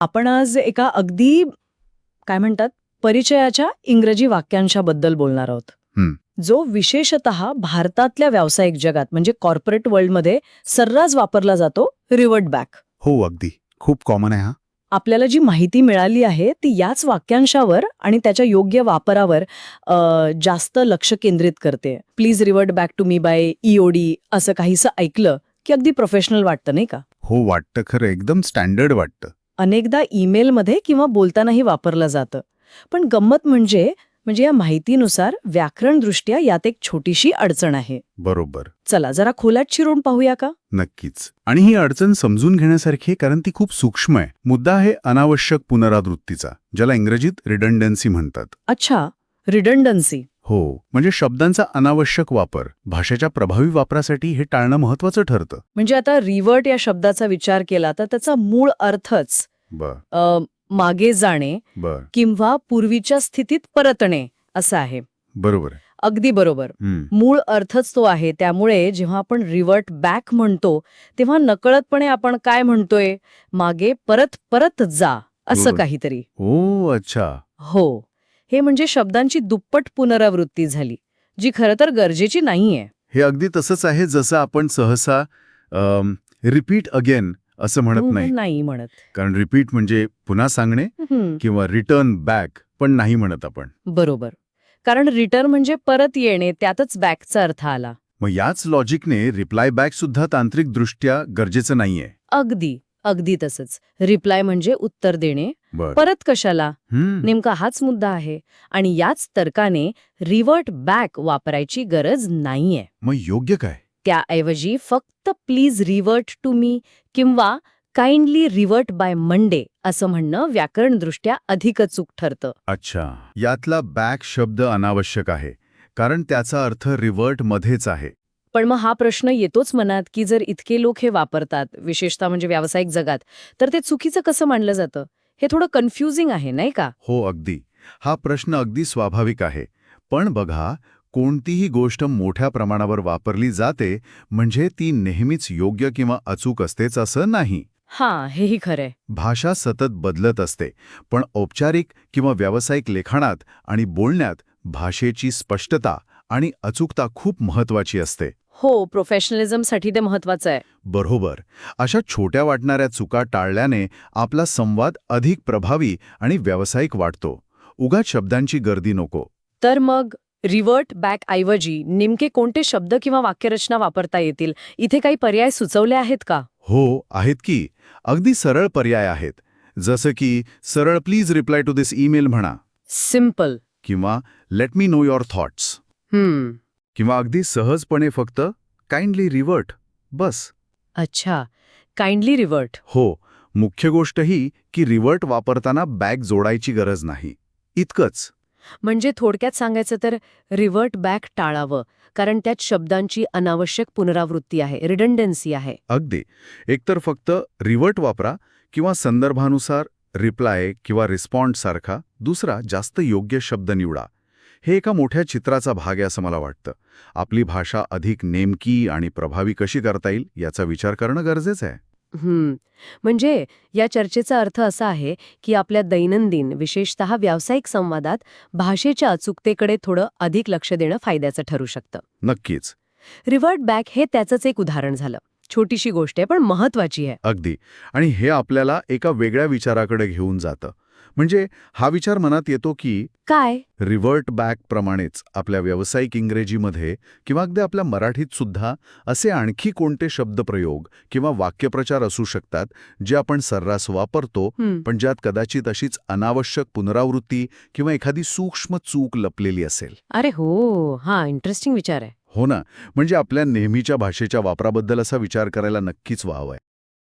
आपण आज एका अगदी काय म्हणतात परिचयाच्या इंग्रजी वाक्यांशाबद्दल बोलणार आहोत हं. जो विशेषतः भारतातल्या व्यावसायिक जगात म्हणजे कॉर्पोरेट वर्ल्डमध्ये सर्रास वापरला जातो रिव्हर्ट बॅक. हो, अगदी. खूप कॉमन आहे हा. आपल्याला जी माहिती मिळाली आहे ती याच वाक्यांशावर आणि त्याच्या योग्य वापरावर जास्त लक्ष केंद्रित करते. Please revert back to me by EOD असं काहीसं ऐकलं की अगदी प्रोफेशनल वाटतं नाही का. हो, वाटतं खरं, एकदम स्टँडर्ड वाटतं. अनेकदा ईमेलमध्ये किंवा बोलतानाही वापरलं जातं. पण गंमत म्हणजे या माहितीनुसार व्याकरणदृष्ट्या यात एक छोटीशी अडचण आहे. बरोबर. चला जरा खोलात शिरून पाहूया का. नक्कीच. आणि ही अडचण समजून घेण्यासारखी आहे कारण ती खूप सूक्ष्म आहे. मुद्दा आहे अनावश्यक पुनरावृत्तीचा, ज्याला इंग्रजीत रिडंडन्सी म्हणतात. अच्छा, रिडंडन्सी. हो, म्हणजे शब्दांचा अनावश्यक वापर. भाषेच्या प्रभावी वापरासाठी हे टाळणं महत्वाचं ठरतं. म्हणजे आता रिव्हर्ट या शब्दाचा विचार केला तर त्याचा मूळ अर्थच बर मागे जाणे बर किंवा पूर्वीच्या स्थितीत परतणे असा आहे. बरोबर आहे. अगदी बरोबर. हं. मूळ अर्थच तो आहे. त्यामुळे जेव्हा आपण रिव्हर्ट बॅक म्हणतो तेव्हा नकळतपणे आपण काय म्हणतोय, मागे परत परत जा असं बरोबर. काहीतरी. ओ, अच्छा. हो, हे म्हणजे शब्दांची दुप्पट पुनरावृत्ती झाली जी खरं तर गरजेची नाहीये. हे अगदी तसंच आहे जसं आपण सहसा रिपीट अगेन असं म्हणत नाही. नाही म्हणत. कारण रिपीट म्हणजे पुन्हा सांगणे हं, किंवा रिटर्न बॅक पण नाही म्हणत आपण. बरोबर. कारण रिटर्न म्हणजे परत येणे, त्यातच बॅकचा अर्थ आला. मग याच लॉजिकने रिप्लाय बॅक सुद्धा तांत्रिकदृष्ट्या गरजेचं नाहीये. अगदी अगदी तसंच. रिप्लाय म्हणजे उत्तर देणे, बर परत कशाला, नेमका हाच मुद्दा आहे. आणि याच तर्काने रिव्हर्ट बॅक वापरायची गरज नाहीये. मग योग्य काय? त्याऐवजी फक्त प्लीज रिव्हर्ट टू मी किंवा काइंडली रिव्हर्ट बाय मंडे असं म्हणणं व्याकरणदृष्ट्या अधिक अचूक ठरतं. अच्छा, यातला बॅक शब्द अनावश्यक आहे कारण त्याचा अर्थ रिव्हर्ट मध्येच आहे. पण मग हा प्रश्न येतोच मनात की जर इतके लोक हे वापरतात, विशेषतः म्हणजे व्यावसायिक जगात, तर ते चुकीचं कसं मानलं जातं? हे थोडं कन्फ्युजिंग आहे नाही का. हो, अगदी. हा प्रश्न अगदी स्वाभाविक आहे. पण बघा, कोणतीही गोष्ट मोठ्या प्रमाणावर वापरली जाते म्हणजे ती नेहमीच योग्य किंवा अचूक असतेच असं नाही. हां, हेही खरंय. भाषा सतत बदलत असते, पण औपचारिक किंवा व्यावसायिक लेखनात आणि बोलण्यात भाषेची स्पष्टता आणि अचूकता खूप महत्वाची असते. हो, प्रोफेशनलिझमसाठी ते महत्वाचं आहे. बरोबर. अशा छोट्या वाटणाऱ्या चुका टाळल्याने आपला संवाद अधिक प्रभावी आणि व्यावसायिक वाटतो. उगाच शब्दांची गर्दी नको. तर मग रिव्हर्ट बॅक ऐवजी नेमके कोणते शब्द किंवा वाक्यरचना वापरता येतील? इथे काही पर्याय सुचवले आहेत का? हो, आहेत की. अगदी सरळ पर्याय आहेत. जसं की सरळ please reply to this email म्हणा सिम्पल. किंवा let me know your thoughts किंवा अगदी सहजपणे फक्त काइंडली रिव्हर्ट बस. अच्छा, काइंडली रिव्हर्ट. हो, मुख्य गोष्ट ही की रिव्हर्ट वापरताना बॅक जोडायची गरज नाही. इतकंच. म्हणजे थोडक्यात सांगायचं तर रिव्हर्ट बॅक टाळावं, कारण त्यात शब्दांची अनावश्यक पुनरावृत्ती आहे, रिडंडन्सी आहे. अगदी. एकतर फक्त रिव्हर्ट वापरा किंवा संदर्भानुसार रिप्लाय किंवा रिस्पॉन्ड सारखा दुसरा जास्त योग्य शब्द निवडा. हे एका मोठ्या चित्राचा भाग आहे असं मला वाटतं. आपली भाषा अधिक नेमकी आणि प्रभावी कशी करता येईल याचा विचार करणं गरजेचं आहे. म्हणजे या चर्चेचा अर्थ असा आहे की आपल्या दैनंदिन, विशेषतः व्यावसायिक संवादात भाषेच्या अचूकतेकडे थोडं अधिक लक्ष देणं फायद्याचं ठरू शकतं. नक्कीच. रिव्हर्ट बॅक हे त्याचंच एक उदाहरण झालं. छोटीशी गोष्ट आहे पण महत्वाची आहे. अगदी. आणि हे आपल्याला एका वेगळ्या विचाराकडे घेऊन जातं. म्हणजे हा विचार मनात येतो की काय रिव्हर्ट बॅक प्रमाणेच आपल्या व्यावसायिक इंग्रजीमध्ये किंवा अगदी आपल्या मराठीत सुद्धा असे आणखी कोणते शब्दप्रयोग किंवा वाक्यप्रचार असू शकतात जे आपण सर्रास वापरतो पण ज्यात कदाचित अशीच अनावश्यक पुनरावृत्ती किंवा एखादी सूक्ष्म चूक लपलेली असेल. अरे हो, हा इंटरेस्टिंग विचार आहे. हो ना. म्हणजे आपल्या नेहमीच्या भाषेच्या वापराबद्दल असा विचार करायला नक्कीच वाव आहे.